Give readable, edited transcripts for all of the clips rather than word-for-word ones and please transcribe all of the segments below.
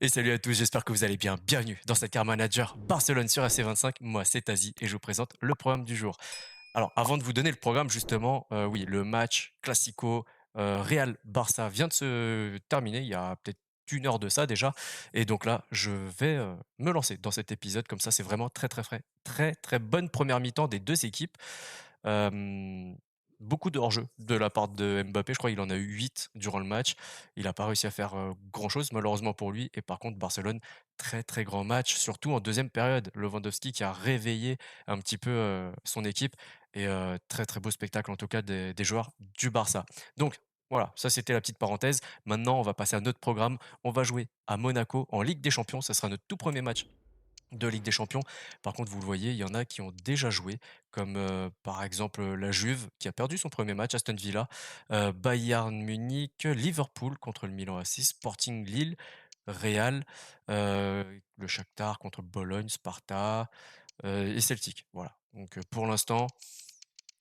Et salut à tous, j'espère que vous allez bien. Bienvenue dans cette Car Manager Barcelone sur AC25. Moi, c'est Tazi et je vous présente le programme du jour. Alors, avant de vous donner le programme, justement, oui, le match Classico Real-Barça vient de se terminer. Il y a peut-être une heure de ça déjà. Et donc là, je vais me lancer dans cet épisode. Comme ça, c'est vraiment très, très frais. Très, très bonne première mi-temps des deux équipes. Euh, Beaucoup de hors-jeu de la part de Mbappé. Je crois qu'il en a eu 8 durant le match. Il n'a pas réussi à faire grand-chose, malheureusement pour lui. Et par contre, Barcelone, très très grand match, surtout en deuxième période. Lewandowski qui a réveillé un petit peu son équipe. Et très très beau spectacle en tout cas des joueurs du Barça. Donc voilà, ça c'était la petite parenthèse. Maintenant, on va passer à notre programme. On va jouer à Monaco en Ligue des Champions. Ça sera notre tout premier match de Ligue des Champions. Par contre, vous le voyez, il y en a qui ont déjà joué, comme par exemple la Juve, qui a perdu son premier match, Aston Villa, Bayern Munich, Liverpool contre le Milan AC, Sporting Lille, Real, le Shakhtar contre Bologne, Sparta et Celtic. Voilà. Donc pour l'instant,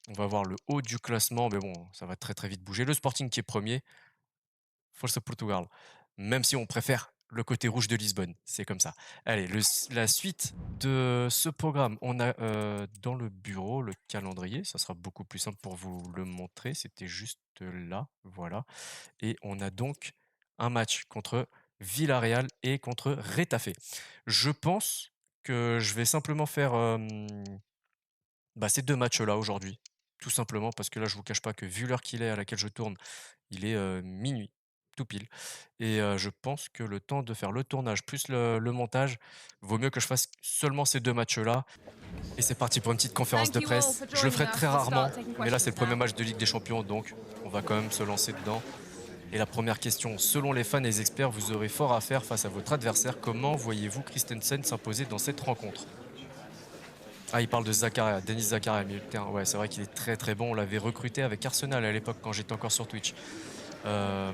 on va voir le haut du classement, mais bon, ça va très très vite bouger. Le Sporting qui est premier, Força Portugal. Même si on préfère le côté rouge de Lisbonne, c'est comme ça. Allez, la suite de ce programme, on a dans le bureau le calendrier, ça sera beaucoup plus simple pour vous le montrer, c'était juste là, voilà. Et on a donc un match contre Villarreal et contre Retafe. Je pense que je vais simplement faire ces deux matchs-là aujourd'hui, tout simplement parce que là, je vous cache pas que vu l'heure qu'il est à laquelle je tourne, il est minuit, tout pile. Et je pense que le temps de faire le tournage plus le montage, vaut mieux que je fasse seulement ces deux matchs-là. Et c'est parti pour une petite conférence de presse. Je le ferai très rarement, mais là, c'est le premier match de Ligue des Champions, donc on va quand même se lancer dedans. Et la première question, selon les fans et les experts, vous aurez fort à faire face à votre adversaire. Comment voyez-vous Christensen s'imposer dans cette rencontre? Ah, il parle de Zakaria, Denis Zakaria, milieu de terrain. Ouais, c'est vrai qu'il est très très bon. On l'avait recruté avec Arsenal à l'époque quand j'étais encore sur Twitch. Euh,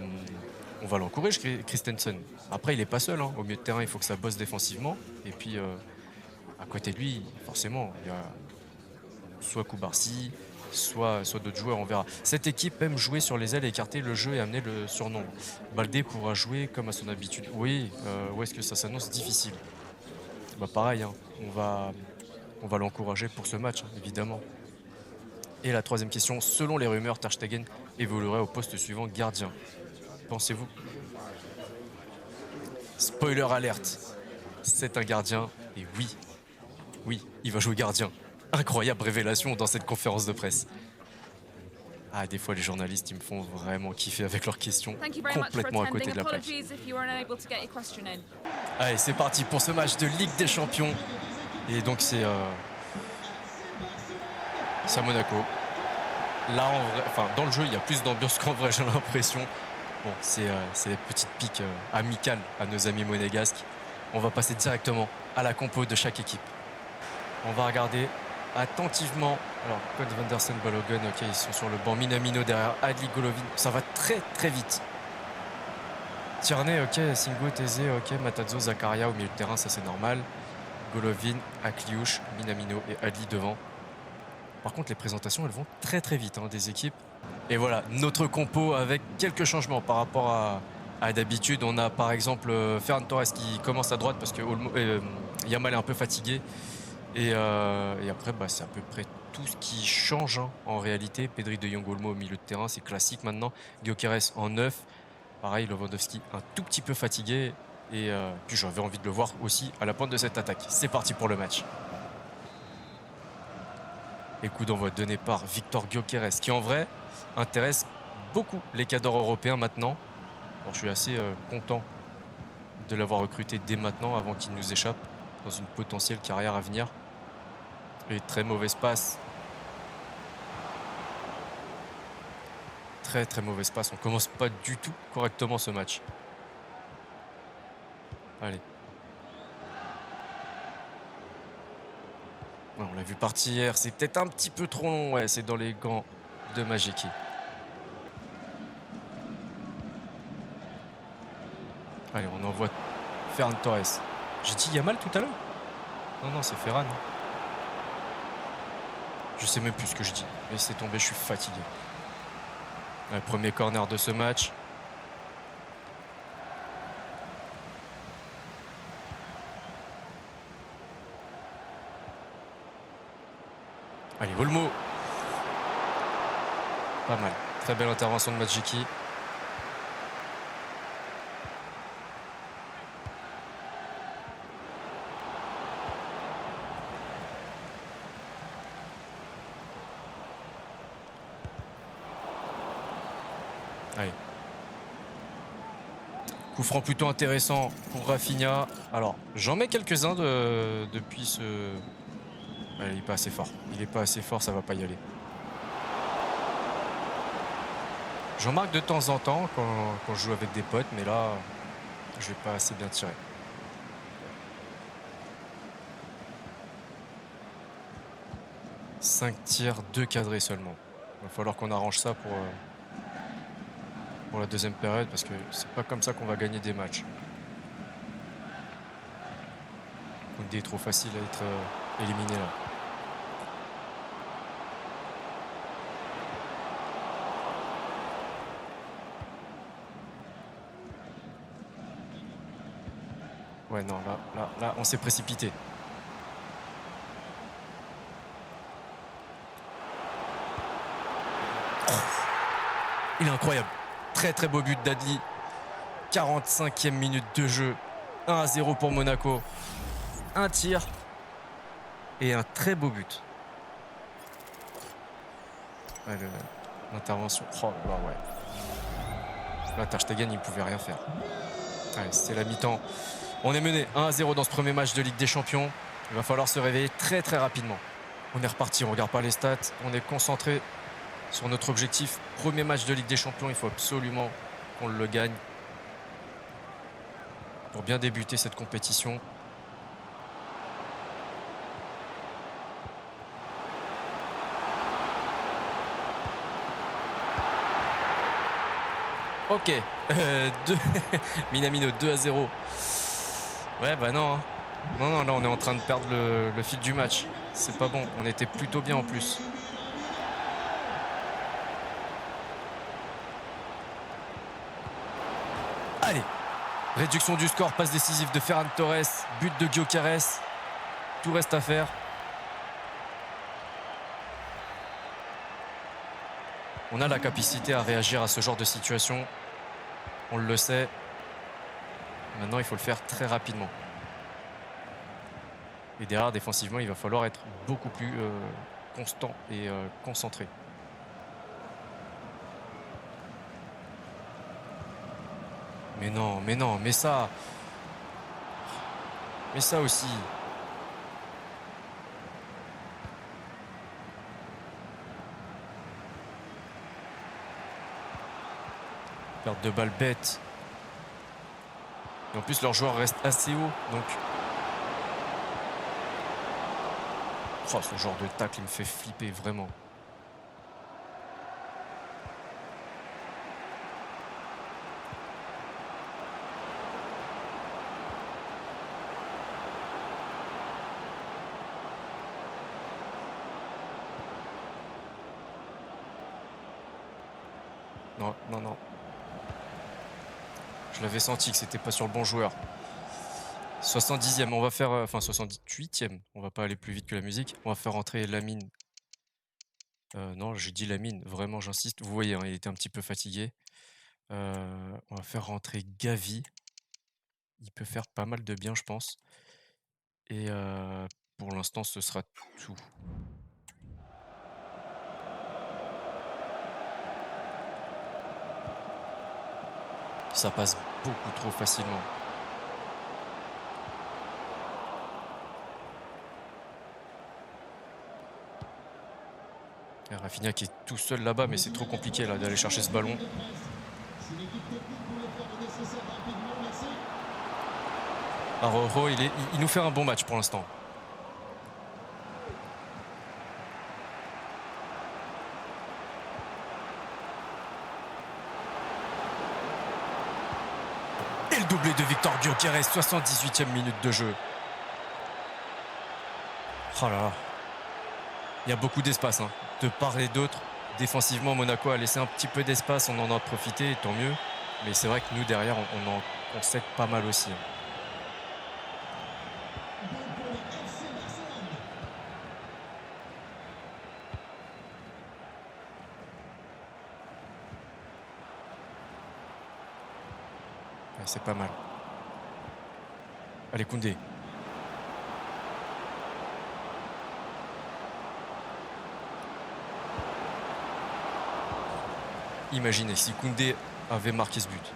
on va l'encourager, Christensen. Après, il est pas seul. Hein. Au milieu de terrain, il faut que ça bosse défensivement. Et puis, à côté de lui, forcément, il y a soit Koubarsi, soit d'autres joueurs, on verra. Cette équipe aime jouer sur les ailes, écarter le jeu et amener le surnombre. Baldé pourra jouer comme à son habitude. Oui, où est-ce que ça s'annonce difficile? Bah pareil, hein. On va l'encourager pour ce match, hein, évidemment. Et la troisième question, selon les rumeurs, Ter Stegen évoluerait au poste suivant, gardien. Pensez-vous? Spoiler alerte, c'est un gardien, et oui, oui, il va jouer gardien. Incroyable révélation dans cette conférence de presse. Ah, des fois, les journalistes, ils me font vraiment kiffer avec leurs questions, complètement à côté de la plaque. Allez, c'est parti pour ce match de Ligue des Champions. Et donc, c'est à Monaco. Là, en vrai, enfin, dans le jeu, il y a plus d'ambiance qu'en vrai, j'ai l'impression. Bon, c'est des petites piques amicales à nos amis monégasques. On va passer directement à la compo de chaque équipe. On va regarder attentivement. Alors, Code Vanderson, Balogun, ok, ils sont sur le banc. Minamino derrière Adli, Golovin. Ça va très très vite. Tierney, ok, Singo, Thésée, ok, Matazzo, Zakaria au milieu de terrain, ça c'est normal. Golovin, Akliouche, Minamino et Adli devant. Par contre, les présentations, elles vont très très vite des équipes. Et voilà, notre compo avec quelques changements par rapport à d'habitude. On a par exemple Ferran Torres qui commence à droite parce que Yamal est un peu fatigué. Et après, c'est à peu près tout ce qui change en réalité. Pedri de Jong Olmo au milieu de terrain, c'est classique maintenant. Gyökeres en 9. Pareil, Lewandowski un tout petit peu fatigué. Et puis j'avais envie de le voir aussi à la pointe de cette attaque. C'est parti pour le match. Et coup d'envoi donné par Victor Gyökeres, qui en vrai intéresse beaucoup les cadors européens maintenant. Alors je suis assez content de l'avoir recruté dès maintenant avant qu'il nous échappe dans une potentielle carrière à venir. Et très mauvaise passe. Très très mauvaise passe. On commence pas du tout correctement ce match. Allez. Ouais, on l'a vu partir. C'est peut-être un petit peu trop long. Ouais, c'est dans les gants de Majeki. Allez, on envoie Ferran Torres. J'ai dit Yamal tout à l'heure? Non, c'est Ferran. Je sais même plus ce que je dis. Laissez tomber, je suis fatigué. Le premier corner de ce match. Allez, Olmo. Pas mal. Très belle intervention de Madjiki. Allez. Coup franc plutôt intéressant pour Rafinha. Alors, j'en mets quelques-uns depuis ce... Ouais, il est pas assez fort. Il est pas assez fort, ça va pas y aller. J'en marque de temps en temps quand je joue avec des potes, mais là, je vais pas assez bien tirer. « 5 tirs, 2 cadrés seulement. Il va falloir qu'on arrange ça pour la deuxième période, parce que c'est pas comme ça qu'on va gagner des matchs. Koundé est trop facile à être éliminé là. Ouais, non, là, on s'est précipité. Oh, il est incroyable. Très très beau but d'Adli. 45e minute de jeu. 1-0 pour Monaco. Un tir et un très beau but. Ouais, l'intervention. Oh là, ouais. Là, Ter Stegen, il ne pouvait rien faire. Allez, c'est la mi-temps. On est mené 1-0 dans ce premier match de Ligue des Champions. Il va falloir se réveiller très très rapidement. On est reparti, on ne regarde pas les stats. On est concentré sur notre objectif. Premier match de Ligue des Champions, il faut absolument qu'on le gagne pour bien débuter cette compétition. Ok, Minamino 2-0. Ouais, bah non. Non, là on est en train de perdre le fil du match. C'est pas bon, on était plutôt bien en plus. Allez, réduction du score, passe décisive de Ferran Torres, but de Gyökeres. Tout reste à faire. On a la capacité à réagir à ce genre de situation. On le sait. Maintenant, il faut le faire très rapidement. Et derrière, défensivement, il va falloir être beaucoup plus constant et concentré. Mais non, mais ça aussi. Perte de balle bête. Et en plus, leur joueur reste assez haut, donc... Oh, ce genre de tacle, il me fait flipper, vraiment. Non. Je l'avais senti que c'était pas sur le bon joueur. 70e, on va faire... Enfin, 78e. On va pas aller plus vite que la musique. On va faire rentrer Lamine. Non, j'ai dit Lamine. Vraiment, j'insiste. Vous voyez, hein, il était un petit peu fatigué. On va faire rentrer Gavi. Il peut faire pas mal de bien, je pense. Et pour l'instant, ce sera tout. Ça passe beaucoup trop facilement. Et Rafinha qui est tout seul là-bas, mais c'est trop compliqué là d'aller chercher ce ballon. Araujo, il nous fait un bon match pour l'instant. Et le doublé de Victor Gyökeres, 78e minute de jeu. Oh là là. Il y a beaucoup d'espace, hein. De part et d'autre. Défensivement, Monaco a laissé un petit peu d'espace, on en a profité, tant mieux. Mais c'est vrai que nous, derrière, on cède pas mal aussi, hein. c'est pas mal. Allez, Koundé. Imaginez si Koundé avait marqué ce but.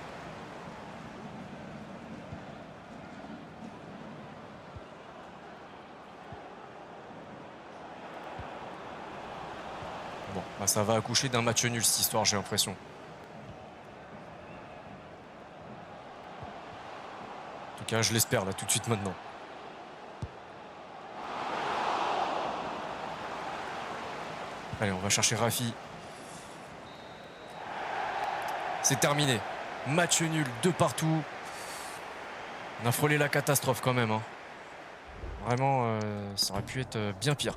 Bon, bah ça va accoucher d'un match nul cette histoire, j'ai l'impression. En tout cas, je l'espère là tout de suite maintenant. Allez, on va chercher Rafi. C'est terminé. Match nul, 2 partout. On a frôlé la catastrophe quand même. Hein. Vraiment, ça aurait pu être bien pire.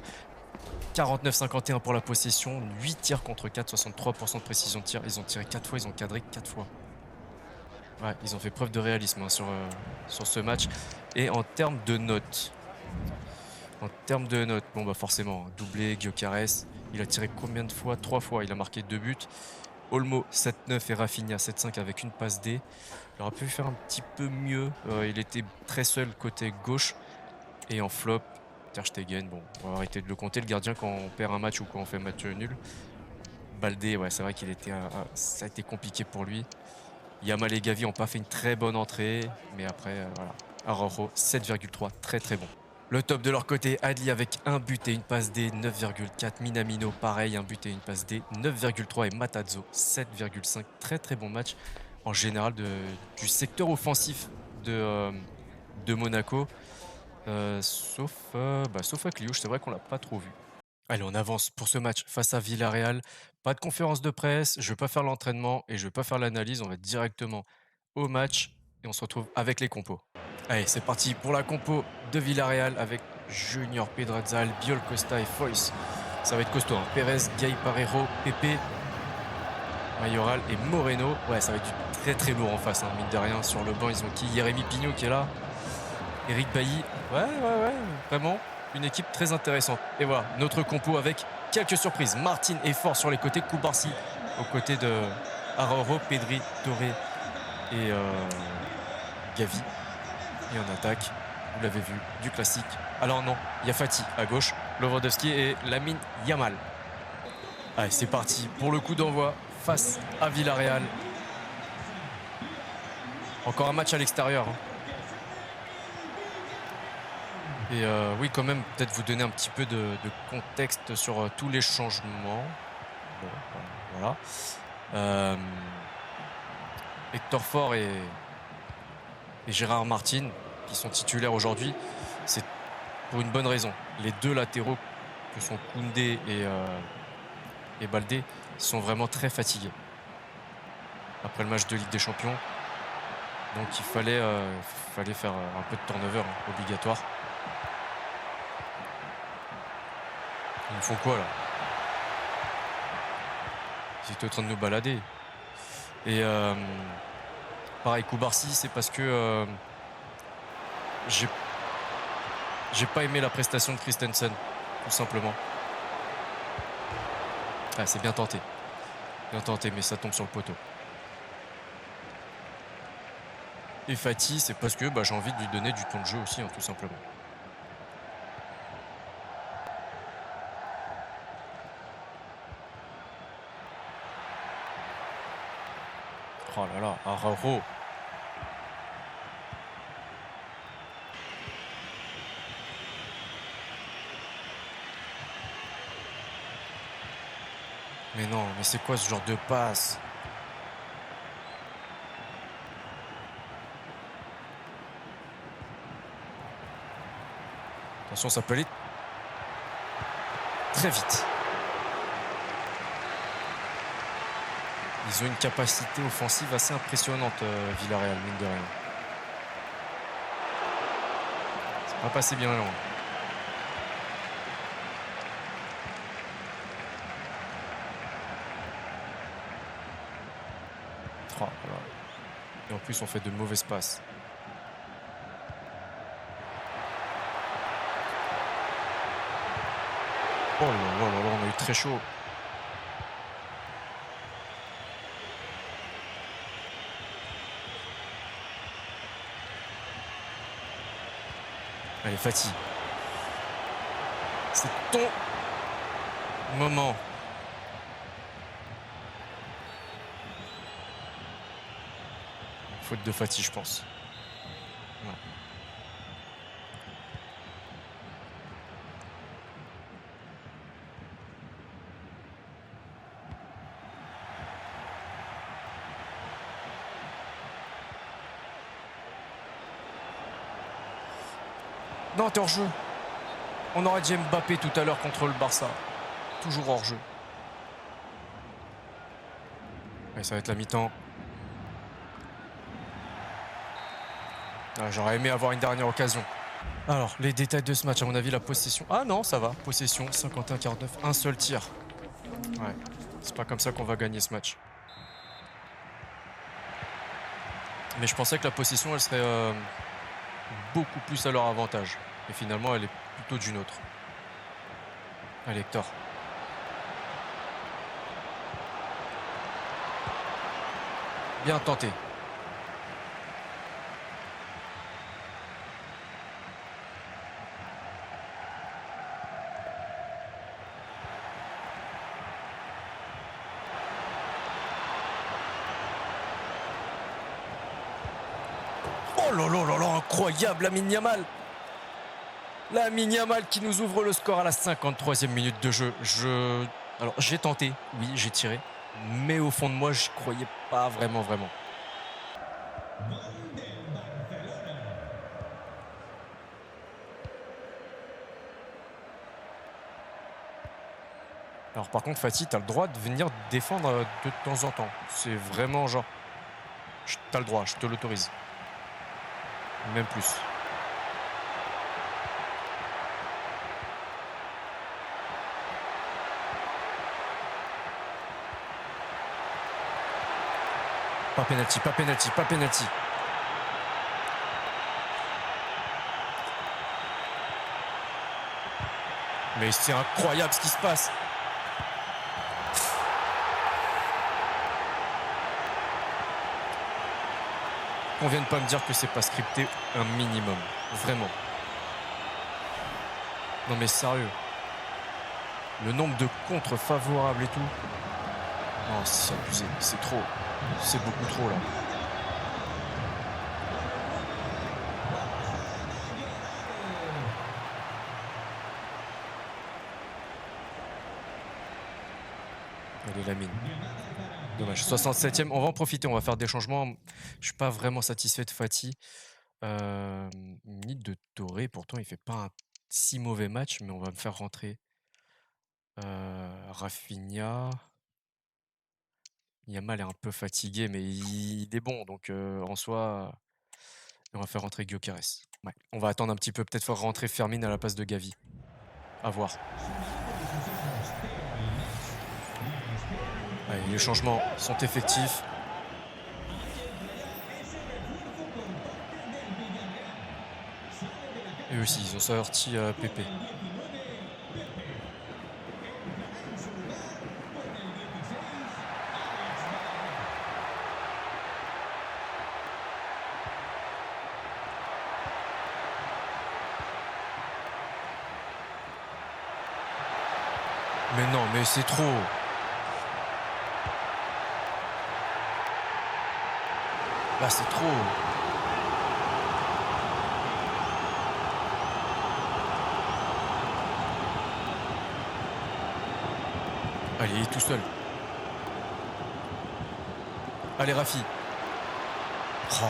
49-51 pour la possession, 8 tirs contre 4, 63% de précision de tir. Ils ont tiré 4 fois, ils ont cadré 4 fois. Ouais, ils ont fait preuve de réalisme hein, sur ce match. Et en termes de notes, bon bah forcément, doublé, Gyökeres, il a tiré combien de fois? 3 fois, il a marqué 2 buts. Olmo 7-9 et Rafinha 7-5 avec une passe D. Il aurait pu faire un petit peu mieux. Il était très seul côté gauche. Et en flop, Ter Stegen, bon, on va arrêter de le compter, le gardien, quand on perd un match ou quand on fait match nul. Baldé, ouais, c'est vrai qu'il était, ça a été compliqué pour lui. Yamal et Gavi n'ont pas fait une très bonne entrée, mais après, voilà. Araujo, 7,3, très très bon. Le top de leur côté, Adli avec un but et une passe D, 9,4. Minamino, pareil, un but et une passe D, 9,3. Et Matarazzo, 7,5. Très très bon match en général du secteur offensif de Monaco. Sauf Akliouche, c'est vrai qu'on l'a pas trop vu. Allez, on avance pour ce match face à Villarreal. Pas de conférence de presse, je ne vais pas faire l'entraînement et je ne vais pas faire l'analyse. On va directement au match et on se retrouve avec les compos. Allez, c'est parti pour la compo de Villarreal avec Junior Pedraza, Biol Costa et Foyce. Ça va être costaud. Hein. Pérez, Gay Parero, Pepe, Mayoral et Moreno. Ouais, ça va être du très très lourd en face, hein, mine de rien. Sur le banc, ils ont qui? Jérémy Pignot qui est là. Eric Bailly. Ouais, vraiment une équipe très intéressante. Et voilà, notre compo avec quelques surprises. Martin est fort sur les côtés, Koubarsi aux côtés de Araujo, Pedri, Torre et Gavi. Et en attaque, vous l'avez vu, du classique. Alors non, il y a Fati à gauche, Lewandowski et Lamine Yamal. Allez, c'est parti pour le coup d'envoi face à Villarreal. Encore un match à l'extérieur. Hein. Et oui, quand même, peut-être vous donner un petit peu de contexte sur tous les changements. Bon, voilà. Hector Fort et Gérard Martin, qui sont titulaires aujourd'hui, c'est pour une bonne raison. Les deux latéraux, que sont Koundé et Baldé, sont vraiment très fatigués après le match de Ligue des Champions. Donc il fallait faire un peu de turnover hein, obligatoire. Ils font quoi là? Ils étaient en train de nous balader. Et pareil, Koubarsi, c'est parce que j'ai pas aimé la prestation de Christensen, tout simplement. Ah, c'est bien tenté. Bien tenté, mais ça tombe sur le poteau. Et Fati, c'est parce que j'ai envie de lui donner du temps de jeu aussi, hein, tout simplement. Oh là là, Araujo. Mais non, mais c'est quoi ce genre de passe? Attention, ça peut aller très vite. Ils ont une capacité offensive assez impressionnante, Villarreal, mine de rien. C'est pas passé bien loin. Oh, voilà. Et en plus, on fait de mauvaises passes. Oh là là là là, on a eu très chaud. Allez, Fati. C'est ton moment. Faute de Fati, je pense. Ouais. Non, t'es hors jeu. On aurait dit Mbappé tout à l'heure contre le Barça. Toujours hors jeu. Ouais, ça va être la mi-temps. Ah, j'aurais aimé avoir une dernière occasion. Alors, les détails de ce match, à mon avis, la possession. Ah non, ça va. Possession, 51-49, un seul tir. Ouais, c'est pas comme ça qu'on va gagner ce match. Mais je pensais que la possession, elle serait beaucoup plus à leur avantage. Et finalement, elle est plutôt d'une autre. Allez, Hector. Bien tenté. Oh là là là là, incroyable, Lamine Yamal. Lamine Yamal qui nous ouvre le score à la 53e minute de jeu. Alors, j'ai tenté, oui, j'ai tiré. Mais au fond de moi, je croyais pas vraiment. Alors par contre, Fatih, t'as le droit de venir défendre de temps en temps. C'est vraiment genre, t'as le droit, je te l'autorise. Même plus. Pas penalty, pas penalty, pas penalty. Mais c'est incroyable ce qui se passe. Qu'on vienne pas me dire que c'est pas scripté un minimum. Vraiment. Non mais sérieux. Le nombre de contres favorables et tout. Non, c'est abusé. C'est trop. C'est beaucoup trop là. Allez, Lamine. Dommage. 67e. On va en profiter. On va faire des changements. Je suis pas vraiment satisfait de Fati. Ni de Toré. Pourtant, il fait pas un si mauvais match. Mais on va me faire rentrer Rafinha. Yamal est un peu fatigué. Mais il est bon. Donc, en soi, on va faire rentrer Gyökeres. Ouais. On va attendre un petit peu. Peut-être faire rentrer Fermin à la place de Gavi. À voir. Allez, les changements sont effectifs. Et aussi, ils ont sorti Pépé. Mais non, mais c'est trop. Là, c'est trop. Allez, il est tout seul. Allez, Rafi. Oh.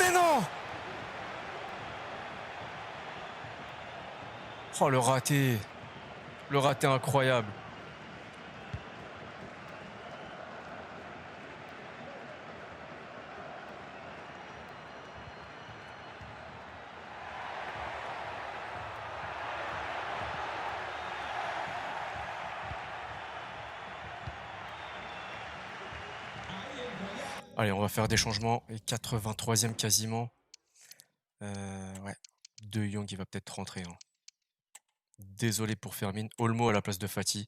Mais non! Oh, le raté. Le raté incroyable. Allez, on va faire des changements. Et 83e quasiment. Ouais. De Jong, il va peut-être rentrer. Hein. Désolé pour Fermin. Olmo à la place de Fati.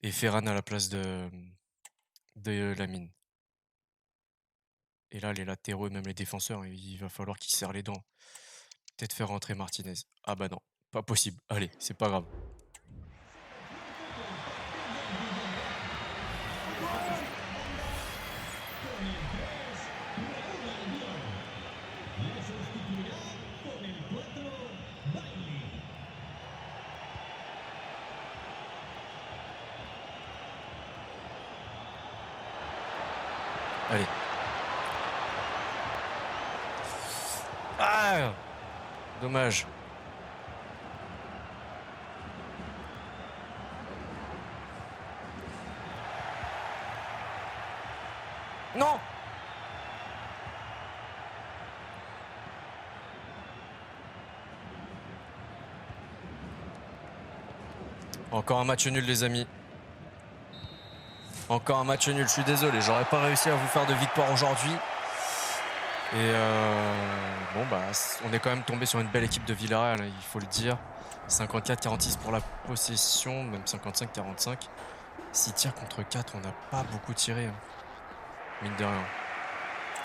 Et Ferran à la place de Lamine. Et là, les latéraux et même les défenseurs, il va falloir qu'ils serrent les dents. Peut-être faire rentrer Martinez. Ah bah non, pas possible. Allez, c'est pas grave. Allez. Ah! Dommage. Non! Encore un match nul, les amis. Encore un match nul, je suis désolé, j'aurais pas réussi à vous faire de victoire aujourd'hui. Et bon, bah, on est quand même tombé sur une belle équipe de Villarreal, hein, il faut le dire. 54-46 pour la possession, même 55-45. 6 tirs contre 4, on n'a pas beaucoup tiré, hein, mine de rien.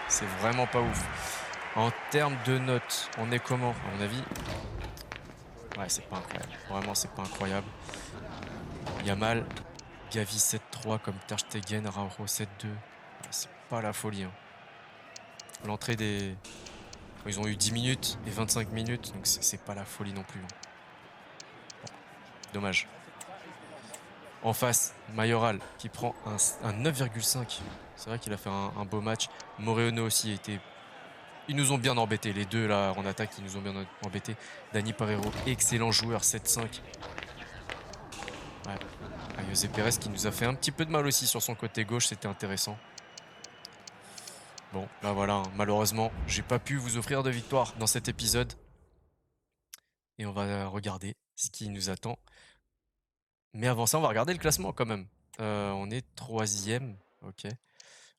C'est vraiment pas ouf. En termes de notes, on est comment, à mon avis? Ouais, c'est pas incroyable. Vraiment, c'est pas incroyable. Yamal, Gavi 7-3 comme Ter Stegen, Araujo 7-2. Ouais, c'est pas la folie, hein. L'entrée des... Ils ont eu 10 minutes et 25 minutes, donc c'est pas la folie non plus, hein. Bon, dommage. En face, Mayoral qui prend un 9,5. C'est vrai qu'il a fait un beau match. Moreono aussi était... Ils nous ont bien embêtés, les deux là en attaque, ils nous ont bien embêtés. Dani Parejo, excellent joueur, 7-5. Ouais. Ah, José Pérez qui nous a fait un petit peu de mal aussi sur son côté gauche, c'était intéressant. Bon, là voilà, hein, malheureusement, j'ai pas pu vous offrir de victoire dans cet épisode. Et on va regarder ce qui nous attend. Mais avant ça, on va regarder le classement quand même. On est troisième, ok.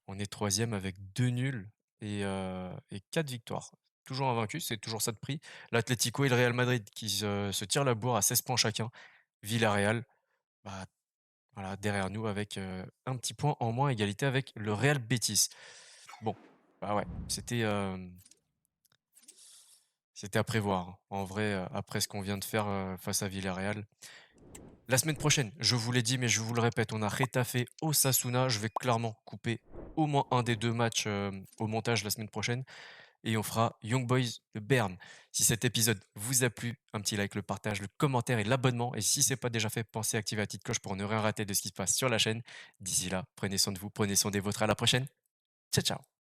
On est troisième avec 2 nuls et 4 victoires. Toujours invaincu, c'est toujours ça de prix. L'Atlético et le Real Madrid qui se tirent la bourre à 16 points chacun. Villarreal, bah, voilà, derrière nous avec un petit point en moins, égalité avec le Real Betis. Bon, bah ouais, c'était à prévoir, hein. En vrai, après ce qu'on vient de faire face à Villarreal. La semaine prochaine, je vous l'ai dit, mais je vous le répète, on a Retafe Osasuna. Je vais clairement couper au moins un des deux matchs au montage la semaine prochaine. Et on fera Young Boys de Berne. Si cet épisode vous a plu, un petit like, le partage, le commentaire et l'abonnement. Et si ce n'est pas déjà fait, pensez à activer la petite cloche pour ne rien rater de ce qui se passe sur la chaîne. D'ici là, prenez soin de vous, prenez soin des vôtres. À la prochaine. Ciao, ciao.